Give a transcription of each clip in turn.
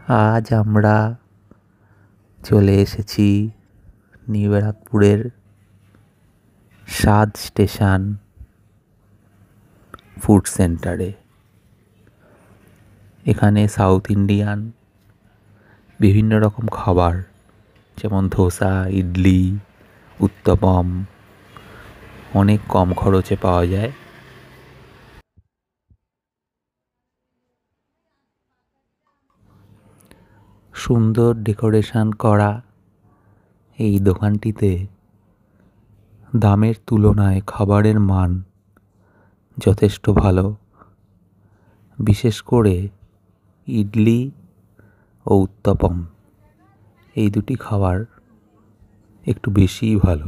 আজ আমরা চলে এসেছি নিউ ব্যারাকপুরের স্বাদ স্টেশন ফুড সেন্টারে। এখানে সাউথ ইন্ডিয়ান বিভিন্ন রকম খাবার যেমন ধোসা, ইডলি, উত্তপম অনেক কম খরচে পাওয়া যায়। সুন্দর ডেকোরেশন করা এই দোকানটিতে দামের তুলনায় খাবারের মান যথেষ্ট ভালো। বিশেষ করে ইডলি ও উত্তপম এই দুটি খাবার একটু বেশিই ভালো।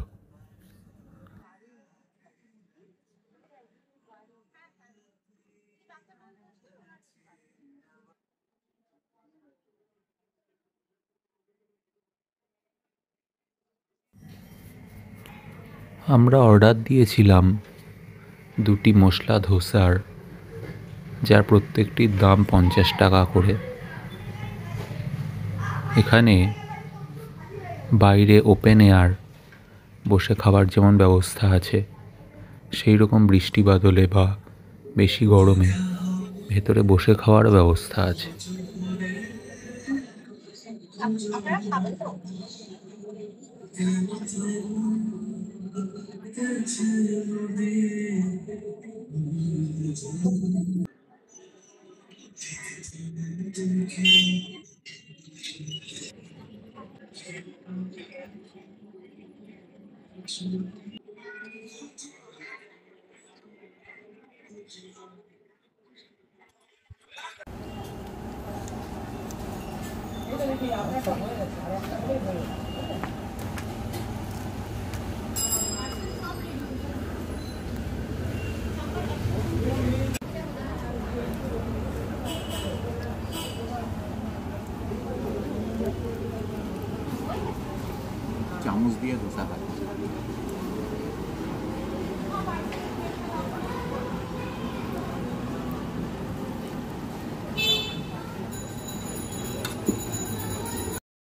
আমরা অর্ডার দিয়েছিলাম দুটি মশলা ধোসার, যার প্রত্যেকটির দাম 50 টাকা করে। এখানে বাইরে ওপেন এয়ার বসে খাবার যেমন ব্যবস্থা আছে, সেই রকম বৃষ্টি বাদলে বা বেশি গরমে ভেতরে বসে খাওয়ার ব্যবস্থা আছে। চামচ দিয়ে ধোসা খাচ্ছে।